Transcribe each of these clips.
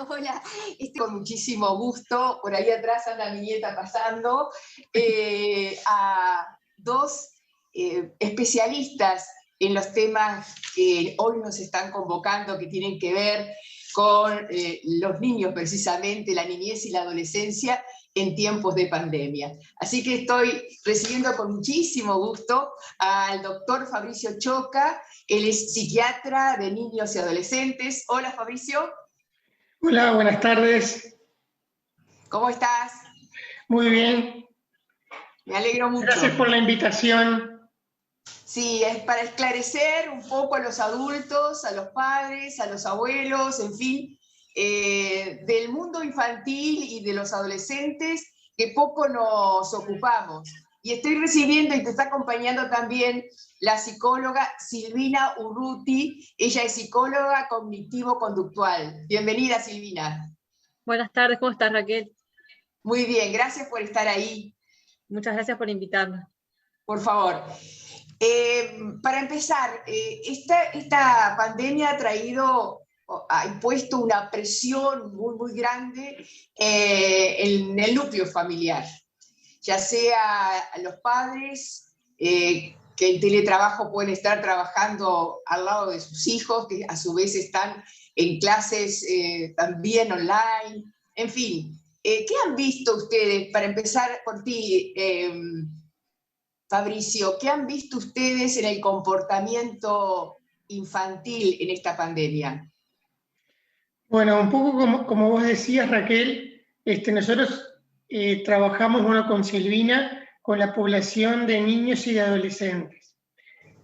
Hola, estoy con muchísimo gusto, por ahí atrás anda mi nieta pasando, a dos especialistas en los temas que hoy nos están convocando, que tienen que ver con los niños precisamente, la niñez y la adolescencia en tiempos de pandemia. Así que estoy recibiendo con muchísimo gusto al doctor Fabricio Choca. Él es psiquiatra de niños y adolescentes. Hola, Fabricio. Hola, buenas tardes. ¿Cómo estás? Muy bien. Me alegro mucho. Gracias por la invitación. Sí, es para esclarecer un poco a los adultos, a los padres, a los abuelos, en fin, del mundo infantil y de los adolescentes que poco nos ocupamos. Y estoy recibiendo y te está acompañando también la psicóloga Silvina Urruti. Ella es psicóloga cognitivo-conductual. Bienvenida, Silvina. Buenas tardes, ¿cómo estás, Raquel? Muy bien, gracias por estar ahí. Muchas gracias por invitarme. Por favor. Para empezar, esta pandemia ha impuesto una presión muy grande en el núcleo familiar, ya sea los padres que en teletrabajo pueden estar trabajando al lado de sus hijos, que a su vez están en clases también online, en fin. ¿Qué han visto ustedes, para empezar por ti, Fabricio, qué han visto ustedes en el comportamiento infantil en esta pandemia? Bueno, un poco como vos decías, Raquel, nosotros trabajamos con Silvina con la población de niños y de adolescentes.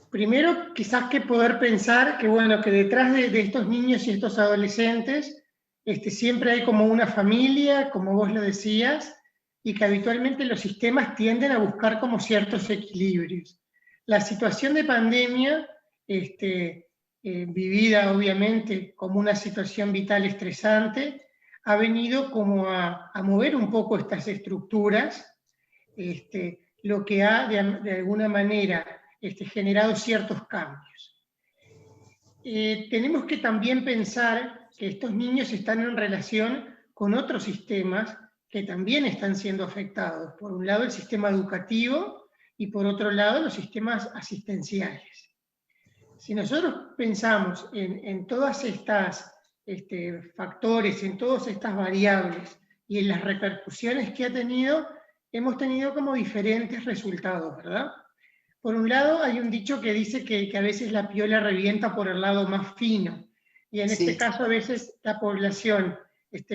Primero, quizás que poder pensar que detrás de estos niños y estos adolescentes siempre hay como una familia, como vos lo decías, y que habitualmente los sistemas tienden a buscar como ciertos equilibrios. La situación de pandemia, vivida obviamente como una situación vital estresante, ha venido como a mover un poco estas estructuras, lo que ha de alguna manera generado ciertos cambios. Tenemos que también pensar que estos niños están en relación con otros sistemas que también están siendo afectados. Por un lado el sistema educativo y por otro lado los sistemas asistenciales. Si nosotros pensamos en todas estas factores, en todas estas variables y en las repercusiones que ha tenido, hemos tenido como diferentes resultados, ¿verdad? Por un lado hay un dicho que dice que a veces la piola revienta por el lado más fino, y en este caso a veces la población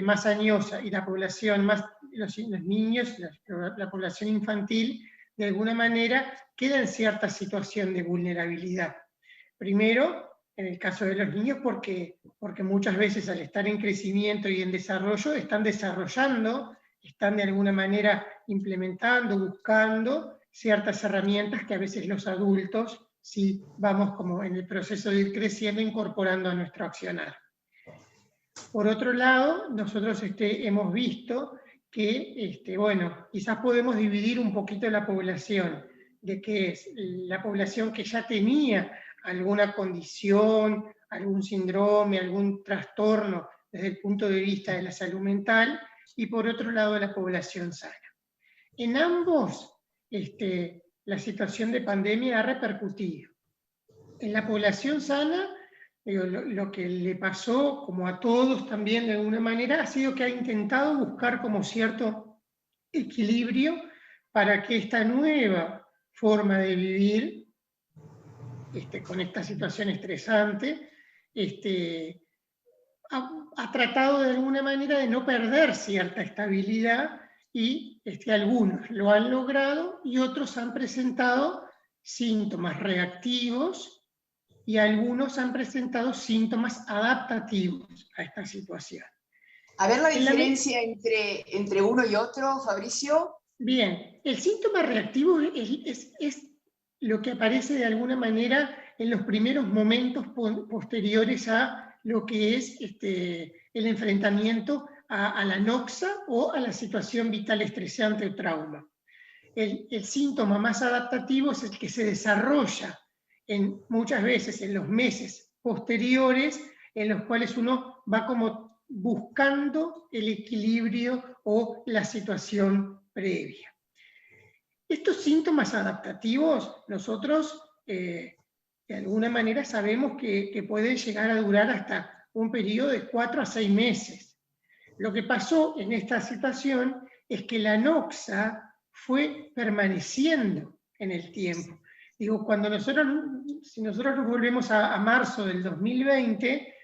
más añosa y la población más, los niños, la población infantil, de alguna manera queda en cierta situación de vulnerabilidad. Primero, en el caso de los niños, porque muchas veces al estar en crecimiento y en desarrollo, están desarrollando, están de alguna manera implementando, buscando ciertas herramientas que a veces los adultos sí vamos como en el proceso de ir creciendo, incorporando a nuestro accionar. Por otro lado, nosotros hemos visto que, quizás podemos dividir un poquito la población, de que es la población que ya tenía alguna condición, algún síndrome, algún trastorno desde el punto de vista de la salud mental, y por otro lado la población sana. En ambos, la situación de pandemia ha repercutido. En la población sana, lo que le pasó, como a todos también de alguna manera, ha sido que ha intentado buscar como cierto equilibrio para que esta nueva forma de vivir, con esta situación estresante, ha tratado de alguna manera de no perder cierta estabilidad, y algunos lo han logrado y otros han presentado síntomas reactivos y algunos han presentado síntomas adaptativos a esta situación. A ver la diferencia entre uno y otro, Fabricio. Bien, el síntoma reactivo es lo que aparece de alguna manera en los primeros momentos posteriores a lo que es el enfrentamiento a la noxa o a la situación vital estresante o trauma. El síntoma más adaptativo es el que se desarrolla muchas veces en los meses posteriores, en los cuales uno va como buscando el equilibrio o la situación previa. Estos síntomas adaptativos, nosotros de alguna manera sabemos que pueden llegar a durar hasta un periodo de 4 a 6 meses. Lo que pasó en esta situación es que la noxa fue permaneciendo en el tiempo. Digo, si nosotros nos volvemos a marzo del 2020,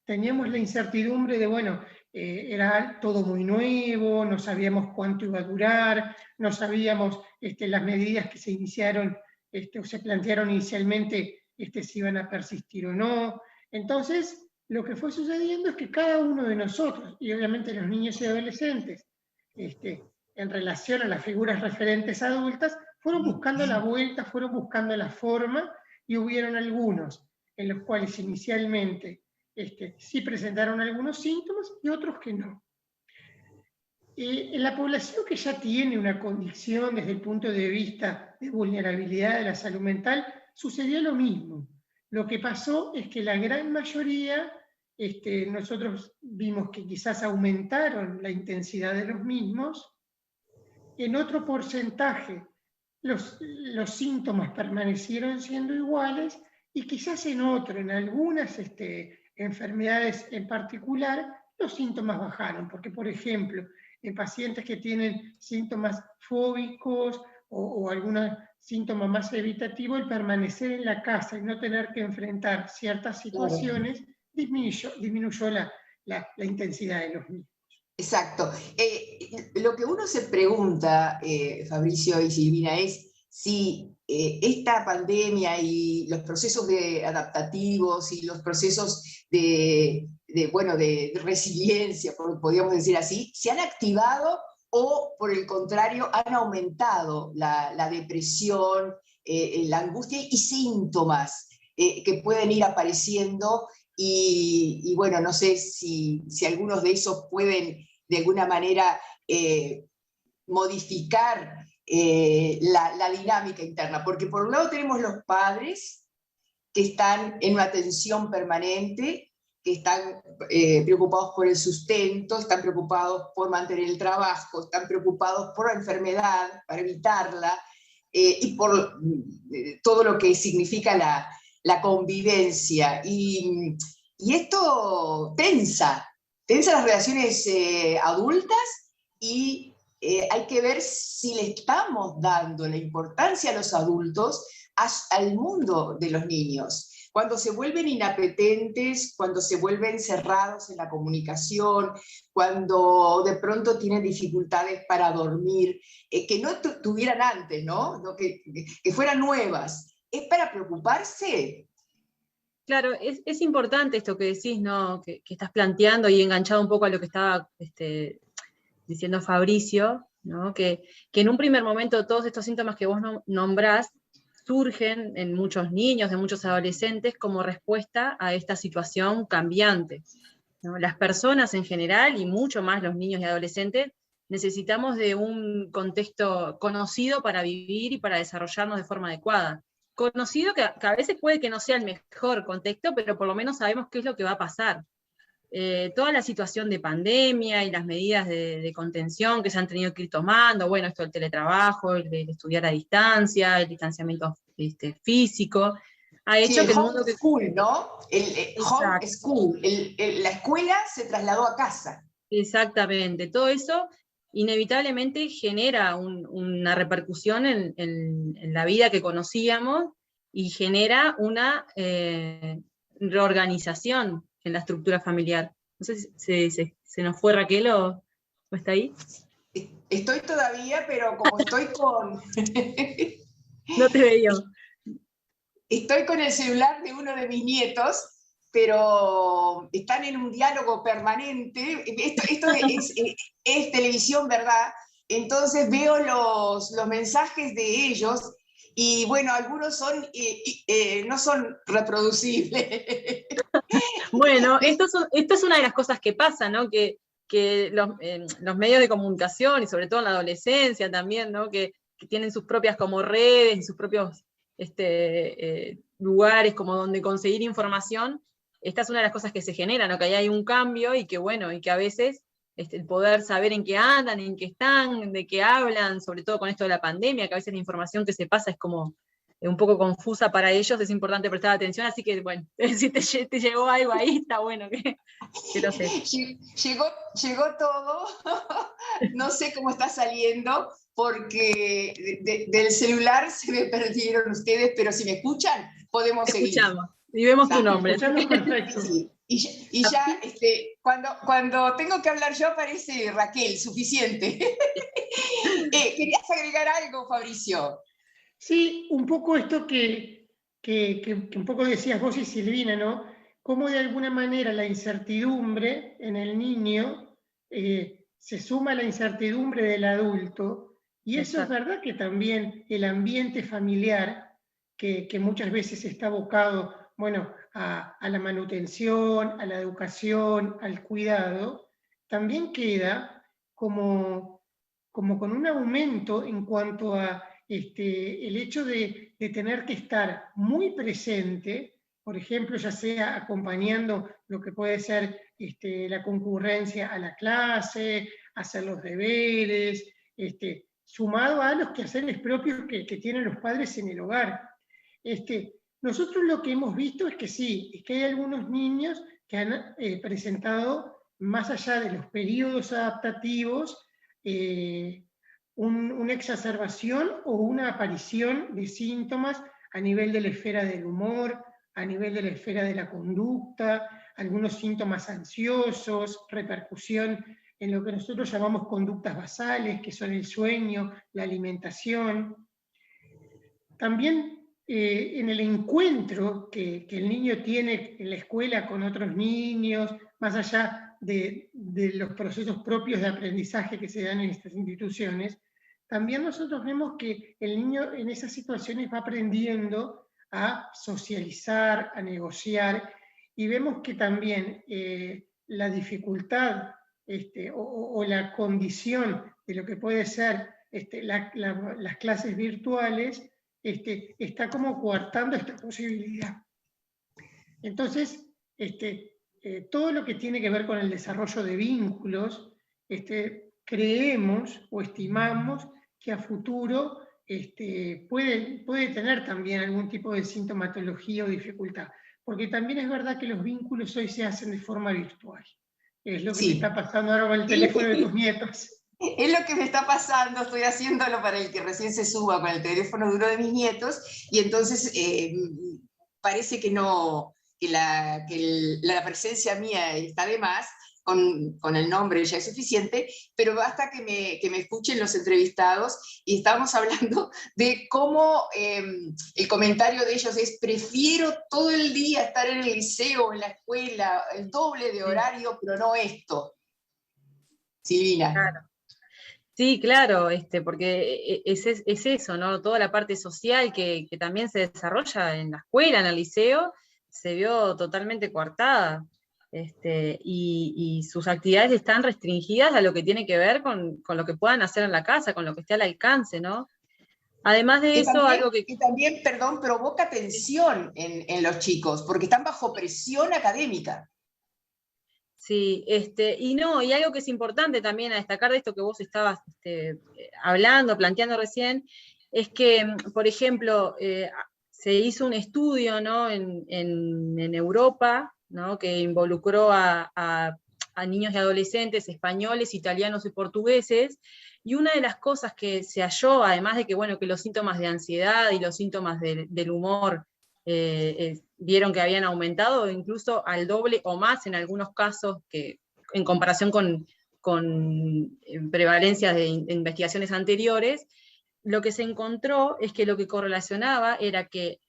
teníamos la incertidumbre de, bueno, era todo muy nuevo, no sabíamos cuánto iba a durar, no sabíamos las medidas que se iniciaron o se plantearon inicialmente si iban a persistir o no. Entonces, lo que fue sucediendo es que cada uno de nosotros, y obviamente los niños y adolescentes, en relación a las figuras referentes adultas, fueron buscando la vuelta, fueron buscando la forma, y hubieron algunos en los cuales inicialmente sí presentaron algunos síntomas y otros que no. En la población que ya tiene una condición desde el punto de vista de vulnerabilidad de la salud mental, sucedió lo mismo. Lo que pasó es que la gran mayoría, nosotros vimos que quizás aumentaron la intensidad de los mismos. En otro porcentaje, los síntomas permanecieron siendo iguales, y quizás en otro, en algunas enfermedades en particular, los síntomas bajaron, porque por ejemplo, en pacientes que tienen síntomas fóbicos o algún síntoma más evitativo, el permanecer en la casa y no tener que enfrentar ciertas situaciones, disminuyó la intensidad de los mismos. Exacto. Lo que uno se pregunta, Fabricio y Silvina, es si esta pandemia y los procesos adaptativos y los procesos de resiliencia, podríamos decir así, se han activado o, por el contrario, han aumentado la depresión, la angustia y síntomas que pueden ir apareciendo. Y bueno, no sé si algunos de esos pueden de alguna manera modificar la dinámica interna, porque por un lado tenemos los padres que están en una tensión permanente, que están preocupados por el sustento, están preocupados por mantener el trabajo, están preocupados por la enfermedad, para evitarla, y por todo lo que significa la convivencia. Y esto tensa las relaciones adultas, y hay que ver si le estamos dando la importancia a los adultos al mundo de los niños. Cuando se vuelven inapetentes, cuando se vuelven cerrados en la comunicación, cuando de pronto tienen dificultades para dormir, que no tuvieran antes, ¿no? Que fueran nuevas. ¿Es para preocuparse? Claro, es importante esto que decís, ¿no? Que estás planteando, y enganchado un poco a lo que estaba diciendo Fabricio, ¿no? Que en un primer momento todos estos síntomas que vos nombrás surgen en muchos niños, en muchos adolescentes, como respuesta a esta situación cambiante, ¿no? Las personas en general, y mucho más los niños y adolescentes, necesitamos de un contexto conocido para vivir y para desarrollarnos de forma adecuada. Conocido que a veces puede que no sea el mejor contexto, pero por lo menos sabemos qué es lo que va a pasar. Toda la situación de pandemia y las medidas de contención que se han tenido que ir tomando, bueno, esto del teletrabajo, el estudiar a distancia, el distanciamiento físico, ha hecho sí, que el home mundo... school, ¿no? El home school, la escuela se trasladó a casa. Exactamente, todo eso inevitablemente genera una repercusión en la vida que conocíamos, y genera una reorganización en la estructura familiar. No sé si se nos fue Raquel o está ahí. Estoy todavía, pero como estoy con... No te veía. Estoy con el celular de uno de mis nietos, pero están en un diálogo permanente. Esto es televisión, ¿verdad? Entonces veo los mensajes de ellos, y bueno, algunos no son reproducibles. Bueno, esto es una de las cosas que pasa, ¿no? Que los medios de comunicación, y sobre todo en la adolescencia también, ¿no? Que tienen sus propias como redes y sus propios lugares como donde conseguir información, esta es una de las cosas que se generan, ¿no? Que ahí hay un cambio y que bueno, y que a veces el poder saber en qué andan, en qué están, de qué hablan, sobre todo con esto de la pandemia, que a veces la información que se pasa es como un poco confusa para ellos, es importante prestar atención, así que bueno, si te llegó algo ahí, está bueno que lo sé. Llegó todo, no sé cómo está saliendo, porque del celular se me perdieron ustedes, pero si me escuchan, podemos seguir. Escuchamos y vemos tu nombre. Escuchamos perfecto. Sí. Y ya, cuando tengo que hablar yo aparece Raquel, suficiente. ¿Querías agregar algo, Fabricio? Sí, un poco esto que un poco decías vos y Silvina, ¿no? Cómo de alguna manera la incertidumbre en el niño se suma a la incertidumbre del adulto, y eso es verdad que también el ambiente familiar, que muchas veces está abocado, bueno, a la manutención, a la educación, al cuidado, también queda como con un aumento en cuanto a el hecho de tener que estar muy presente, por ejemplo, ya sea acompañando lo que puede ser la concurrencia a la clase, hacer los deberes, sumado a los quehaceres propios que tienen los padres en el hogar. Nosotros lo que hemos visto es que sí, es que hay algunos niños que han presentado, más allá de los periodos adaptativos, una exacerbación o una aparición de síntomas a nivel de la esfera del humor, a nivel de la esfera de la conducta, algunos síntomas ansiosos, repercusión en lo que nosotros llamamos conductas basales, que son el sueño, la alimentación. También en el encuentro que el niño tiene en la escuela con otros niños, más allá de los procesos propios de aprendizaje que se dan en estas instituciones, también nosotros vemos que el niño en esas situaciones va aprendiendo a socializar, a negociar, y vemos que también la dificultad o la condición de lo que puede ser las clases virtuales está como coartando esta posibilidad. Entonces, todo lo que tiene que ver con el desarrollo de vínculos, creemos o estimamos que a futuro puede tener también algún tipo de sintomatología o dificultad, porque también es verdad que los vínculos hoy se hacen de forma virtual. Es lo que te está pasando ahora con el teléfono de tus nietos. Es lo que me está pasando, estoy haciéndolo para el que recién se suba con el teléfono de uno de mis nietos, y entonces parece que no, que la presencia mía está de más, con el nombre ya es suficiente, pero basta que me escuchen los entrevistados, y estamos hablando de cómo el comentario de ellos es: prefiero todo el día estar en el liceo, en la escuela, el doble de horario, pero no esto. Silvina. Claro. Sí, claro, porque es eso, ¿no? Toda la parte social que también se desarrolla en la escuela, en el liceo, se vio totalmente coartada. Y sus actividades están restringidas a lo que tiene que ver con lo que puedan hacer en la casa, con lo que esté al alcance, ¿no? Además de eso, también, algo que también, perdón, provoca tensión en los chicos, porque están bajo presión académica. Sí, y algo que es importante también a destacar de esto que vos estabas hablando, planteando recién, es que, por ejemplo, se hizo un estudio, ¿no? en Europa, ¿no? Que involucró a niños y adolescentes españoles, italianos y portugueses, y una de las cosas que se halló, además de que, bueno, que los síntomas de ansiedad y los síntomas del humor vieron que habían aumentado incluso al doble o más en algunos casos, que en comparación con prevalencias de investigaciones anteriores, lo que se encontró es que lo que correlacionaba era que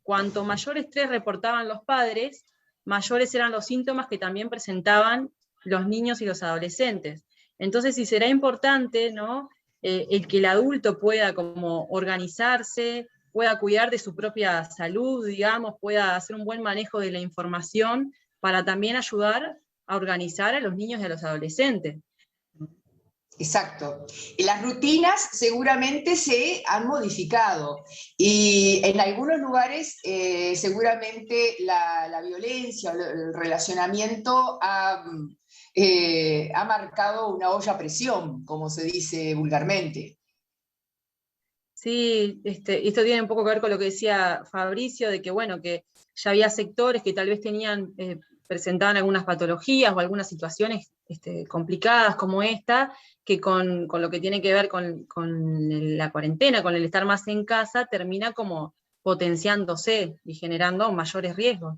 cuanto mayor estrés reportaban los padres, mayores eran los síntomas que también presentaban los niños y los adolescentes. Entonces, sí será importante, ¿no? El que el adulto pueda como organizarse, pueda cuidar de su propia salud, digamos, pueda hacer un buen manejo de la información para también ayudar a organizar a los niños y a los adolescentes. Exacto. Y las rutinas seguramente se han modificado y en algunos lugares seguramente la violencia, el relacionamiento ha marcado una olla a presión, como se dice vulgarmente. Sí, esto tiene un poco que ver con lo que decía Fabricio, de que bueno, que ya había sectores que tal vez tenían, presentaban algunas patologías o algunas situaciones complicadas como esta, que con lo que tiene que ver con la cuarentena, con el estar más en casa, termina como potenciándose y generando mayores riesgos.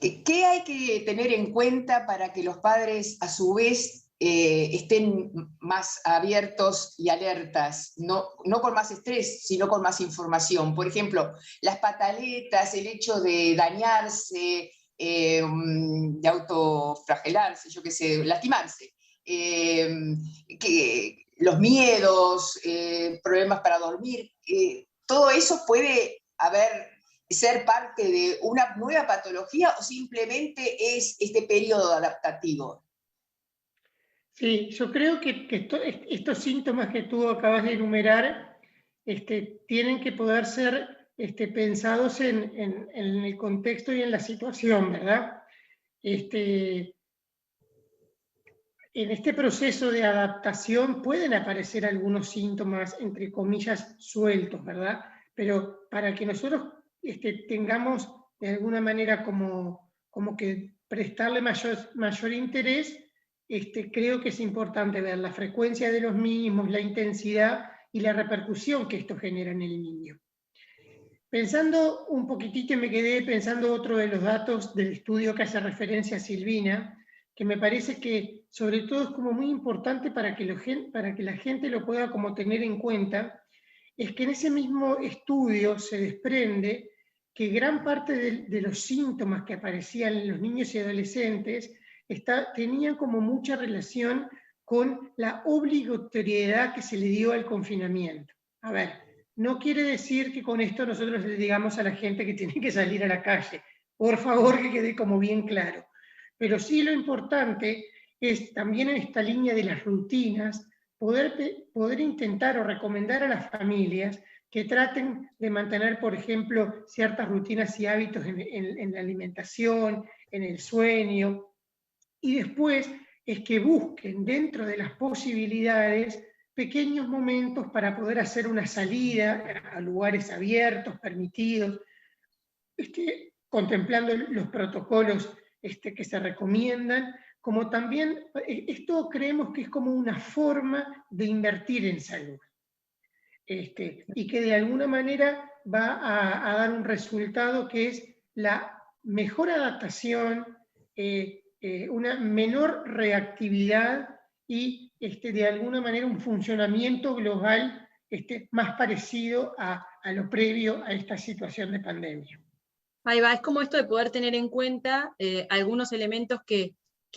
¿Qué hay que tener en cuenta para que los padres, a su vez, estén más abiertos y alertas, no con más estrés, sino con más información? Por ejemplo, las pataletas, el hecho de dañarse, de autoflagelarse, yo qué sé, lastimarse, los miedos, problemas para dormir, todo eso puede ser parte de una nueva patología o simplemente es este periodo adaptativo. Sí, yo creo que estos síntomas que tú acabas de enumerar tienen que poder ser pensados en el contexto y en la situación, ¿verdad? En este proceso de adaptación pueden aparecer algunos síntomas, entre comillas, sueltos, ¿verdad? Pero para que nosotros tengamos de alguna manera como que prestarle mayor interés, creo que es importante ver la frecuencia de los mismos, la intensidad y la repercusión que esto genera en el niño. Pensando un poquitito, me quedé pensando otro de los datos del estudio que hace referencia a Silvina, que me parece que sobre todo es como muy importante para que la gente lo pueda como tener en cuenta, es que en ese mismo estudio se desprende que gran parte de los síntomas que aparecían en los niños y adolescentes tenían como mucha relación con la obligatoriedad que se le dio al confinamiento. A ver, no quiere decir que con esto nosotros le digamos a la gente que tiene que salir a la calle. Por favor, que quede como bien claro. Pero sí lo importante es también en esta línea de las rutinas, poder intentar o recomendar a las familias que traten de mantener, por ejemplo, ciertas rutinas y hábitos en la alimentación, en el sueño, y después es que busquen dentro de las posibilidades pequeños momentos para poder hacer una salida a lugares abiertos, permitidos, contemplando los protocolos que se recomiendan, como también esto creemos que es como una forma de invertir en salud, y que de alguna manera va a dar un resultado que es la mejor adaptación, una menor reactividad y de alguna manera un funcionamiento global más parecido a lo previo a esta situación de pandemia. Ahí va, es como esto de poder tener en cuenta algunos elementos que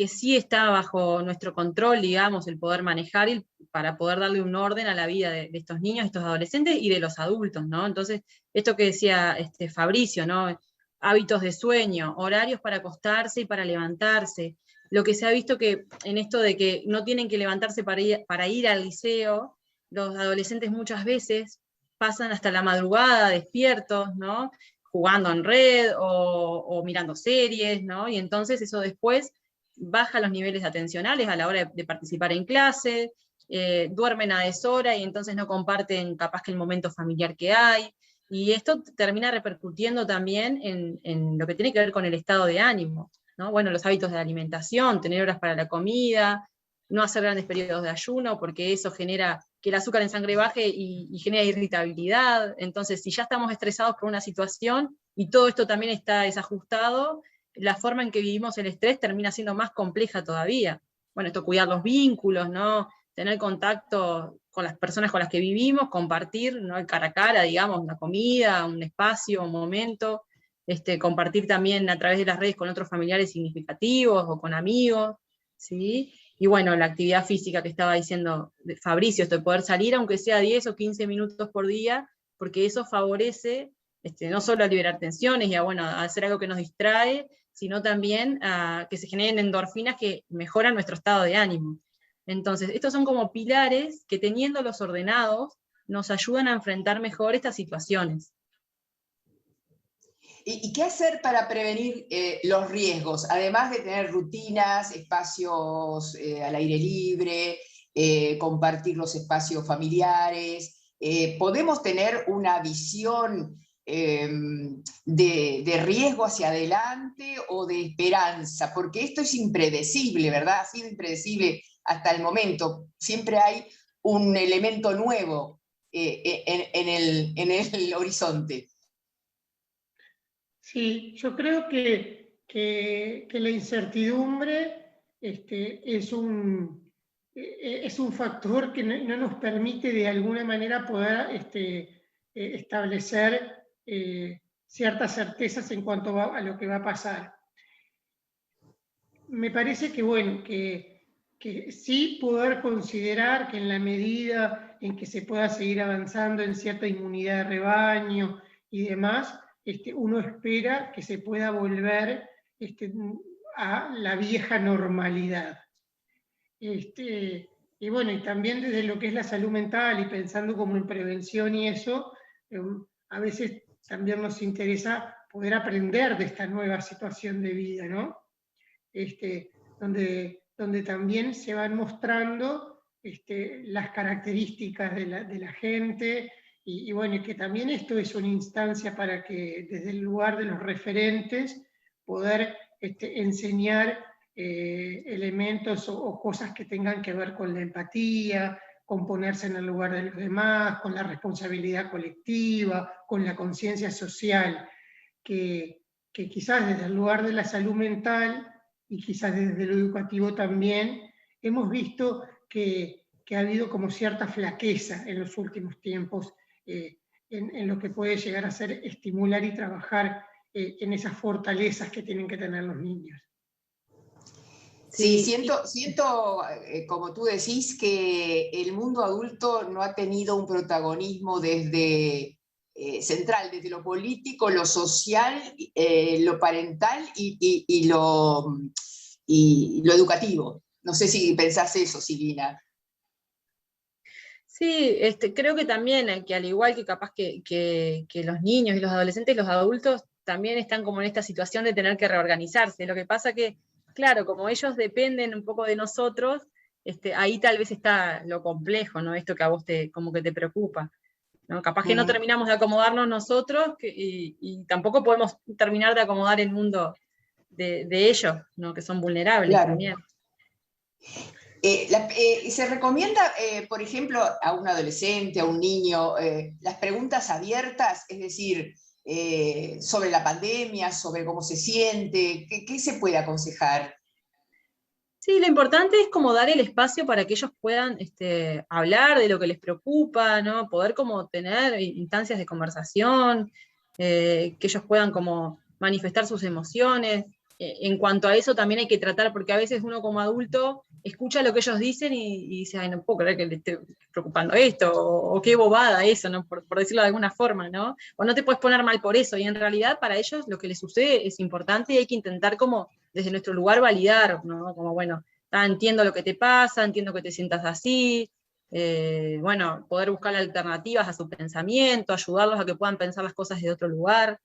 sí está bajo nuestro control, digamos, el poder manejar para poder darle un orden a la vida de estos niños, estos adolescentes y de los adultos, ¿no? Entonces, esto que decía Fabricio, ¿no? Hábitos de sueño, horarios para acostarse y para levantarse. Lo que se ha visto que en esto de que no tienen que levantarse para ir al liceo, los adolescentes muchas veces pasan hasta la madrugada despiertos, ¿no? Jugando en red o mirando series, ¿no? Y entonces eso después baja los niveles atencionales a la hora de participar en clase, duermen a deshora y entonces no comparten capaz que el momento familiar que hay, y esto termina repercutiendo también en lo que tiene que ver con el estado de ánimo, ¿no? Bueno, los hábitos de alimentación, tener horas para la comida, no hacer grandes periodos de ayuno, porque eso genera que el azúcar en sangre baje y genera irritabilidad. Entonces, si ya estamos estresados por una situación y todo esto también está desajustado, la forma en que vivimos el estrés termina siendo más compleja todavía. Bueno, esto cuidar los vínculos, ¿no? Tener contacto con las personas con las que vivimos, compartir, ¿no? El cara a cara, digamos, una comida, un espacio, un momento, compartir también a través de las redes con otros familiares significativos o con amigos, ¿sí? Y bueno, la actividad física que estaba diciendo Fabricio, esto de poder salir aunque sea 10 o 15 minutos por día, porque eso favorece no solo a liberar tensiones y a hacer algo que nos distrae, sino también a que se generen endorfinas que mejoran nuestro estado de ánimo. Entonces, estos son como pilares que teniéndolos ordenados nos ayudan a enfrentar mejor estas situaciones. ¿Y qué hacer para prevenir los riesgos? Además de tener rutinas, espacios al aire libre, compartir los espacios familiares, ¿podemos tener una visión de riesgo hacia adelante o de esperanza? Porque esto es impredecible, ¿verdad? Ha sido impredecible hasta el momento. Siempre hay un elemento nuevo en el horizonte. Sí, yo creo que la incertidumbre es un factor que no nos permite de alguna manera poder establecer ciertas certezas en cuanto a lo que va a pasar. Me parece que, bueno, que sí poder considerar que en la medida en que se pueda seguir avanzando en cierta inmunidad de rebaño y demás, uno espera que se pueda volver a la vieja normalidad. Y bueno, y también desde lo que es la salud mental y pensando como en prevención y eso, a veces también nos interesa poder aprender de esta nueva situación de vida, ¿no? Donde también se van mostrando las características de la gente, y bueno, y que también esto es una instancia para que desde el lugar de los referentes poder enseñar elementos o cosas que tengan que ver con la empatía, con ponerse en el lugar de los demás, con la responsabilidad colectiva, con la conciencia social, que quizás desde el lugar de la salud mental y quizás desde lo educativo también, hemos visto que ha habido como cierta flaqueza en los últimos tiempos en lo que puede llegar a ser estimular y trabajar en esas fortalezas que tienen que tener los niños. Sí, siento, como tú decís, que el mundo adulto no ha tenido un protagonismo desde central, desde lo político, lo social, lo parental y lo educativo. No sé si pensás eso, Silvina. Sí, creo que también, que al igual que capaz que los niños y los adolescentes, los adultos también están como en esta situación de tener que reorganizarse. Lo que pasa que, claro, como ellos dependen un poco de nosotros, ahí tal vez está lo complejo, ¿no? Esto que a vos como que te preocupa, ¿no? Capaz que no terminamos de acomodarnos nosotros y tampoco podemos terminar de acomodar el mundo de ellos, ¿no? Que son vulnerables también. Se recomienda, por ejemplo, a un adolescente, a un niño, las preguntas abiertas, es decir, sobre la pandemia, sobre cómo se siente, ¿qué se puede aconsejar? Sí, lo importante es como dar el espacio para que ellos puedan hablar de lo que les preocupa, ¿no? Poder como tener instancias de conversación, que ellos puedan como manifestar sus emociones. En cuanto a eso también hay que tratar, porque a veces uno como adulto escucha lo que ellos dicen y dice, ay, no puedo creer que le esté preocupando esto, o qué bobada eso, ¿no? Por decirlo de alguna forma, ¿no? O no te puedes poner mal por eso, y en realidad para ellos lo que les sucede es importante y hay que intentar como desde nuestro lugar validar, ¿no? Como, bueno, entiendo lo que te pasa, entiendo que te sientas así, bueno, poder buscar alternativas a su pensamiento, ayudarlos a que puedan pensar las cosas de otro lugar,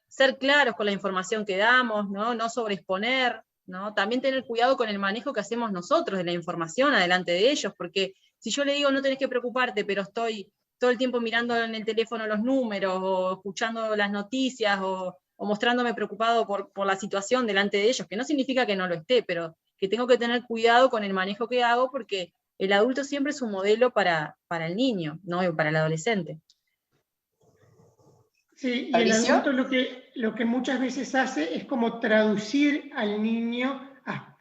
ser claros con la información que damos, ¿no? No sobreexponer, ¿no? También tener cuidado con el manejo que hacemos nosotros de la información adelante de ellos, porque si yo le digo no tenés que preocuparte, pero estoy todo el tiempo mirando en el teléfono los números, o escuchando las noticias, o mostrándome preocupado por la situación delante de ellos, que no significa que no lo esté, pero que tengo que tener cuidado con el manejo que hago, porque el adulto siempre es un modelo para el niño, ¿no? Y para el adolescente. Sí, y el adulto lo que muchas veces hace es como traducir al niño a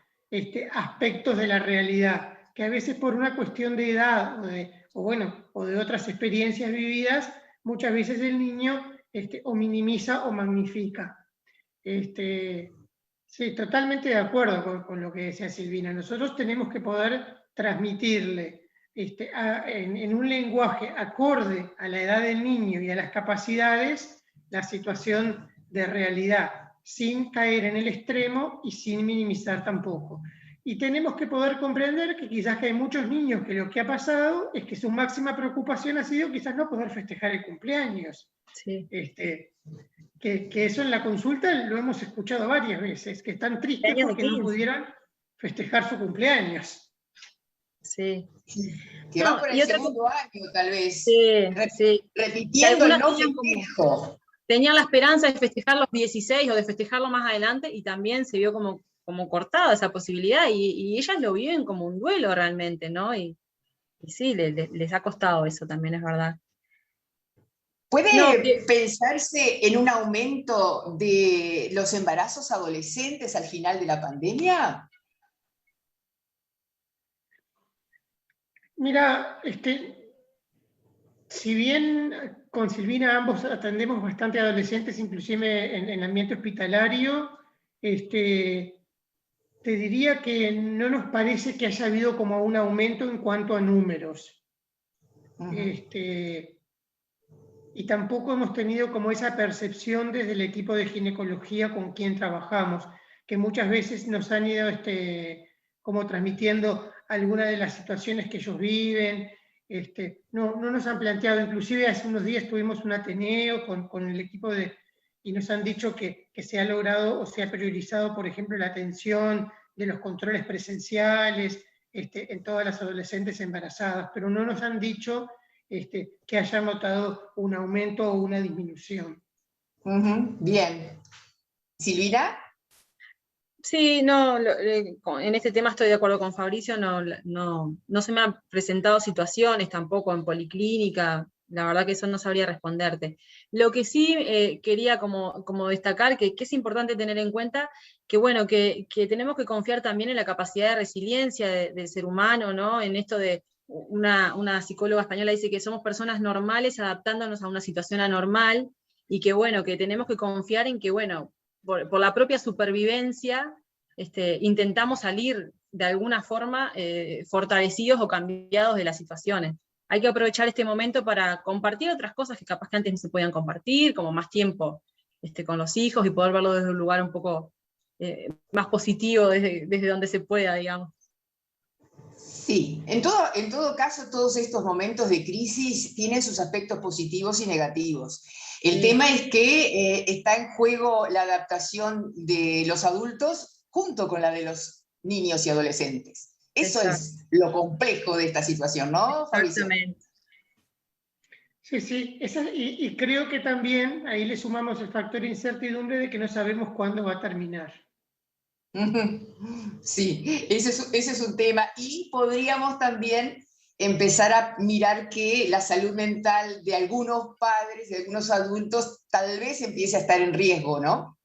aspectos de la realidad, que a veces por una cuestión de edad o de otras experiencias vividas, muchas veces el niño o minimiza o magnifica. Sí, totalmente de acuerdo con lo que decía Silvina. Nosotros tenemos que poder transmitirle en un lenguaje acorde a la edad del niño y a las capacidades, la situación de realidad, sin caer en el extremo y sin minimizar tampoco. Y tenemos que poder comprender que quizás que hay muchos niños que lo que ha pasado es que su máxima preocupación ha sido quizás no poder festejar el cumpleaños. Sí. Que eso en la consulta lo hemos escuchado varias veces, que están tristes porque no pudieran festejar su cumpleaños. Sí. Que van por el segundo año, tal vez, sí. repitiendo el no festejo. Tenían la esperanza de festejar los 16 o de festejarlo más adelante, y también se vio como cortada esa posibilidad, y ellas lo viven como un duelo realmente, ¿no? Y sí, les ha costado eso también, es verdad. ¿Puede pensarse en un aumento de los embarazos adolescentes al final de la pandemia? Mira, si bien con Silvina ambos atendemos bastante adolescentes, inclusive en el ambiente hospitalario, te diría que no nos parece que haya habido como un aumento en cuanto a números. Y tampoco hemos tenido como esa percepción desde el equipo de ginecología con quien trabajamos, que muchas veces nos han ido como transmitiendo algunas de las situaciones que ellos viven. No nos han planteado, inclusive hace unos días tuvimos un ateneo con el equipo y nos han dicho que se ha logrado o se ha priorizado, por ejemplo, la atención de los controles presenciales en todas las adolescentes embarazadas, pero no nos han dicho que hayan notado un aumento o una disminución. Bien. ¿Silvina? Sí, no, en este tema estoy de acuerdo con Fabricio, no se me han presentado situaciones tampoco en policlínica, la verdad que eso no sabría responderte. Lo que sí quería como destacar, que es importante tener en cuenta, que bueno, que tenemos que confiar también en la capacidad de resiliencia del ser humano, ¿no? En esto de, una psicóloga española dice que somos personas normales adaptándonos a una situación anormal, y que bueno, que tenemos que confiar en que bueno, por la propia supervivencia, intentamos salir de alguna forma fortalecidos o cambiados de las situaciones. Hay que aprovechar este momento para compartir otras cosas que capaz que antes no se podían compartir, como más tiempo con los hijos, y poder verlo desde un lugar un poco más positivo, desde donde se pueda, digamos. Sí, en todo caso, todos estos momentos de crisis tienen sus aspectos positivos y negativos. El tema es que está en juego la adaptación de los adultos junto con la de los niños y adolescentes. Eso es lo complejo de esta situación, ¿no, Fabricio? Exactamente. Sí, y creo que también ahí le sumamos el factor incertidumbre de que no sabemos cuándo va a terminar. Sí, ese es un tema. Y podríamos también empezar a mirar que la salud mental de algunos padres, de algunos adultos, tal vez empiece a estar en riesgo, ¿no?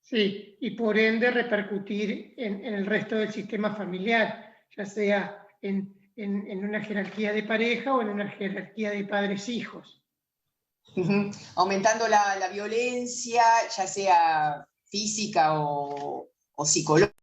Sí, y por ende repercutir en el resto del sistema familiar, ya sea en una jerarquía de pareja o en una jerarquía de padres-hijos. Aumentando la violencia, ya sea física o psicológica.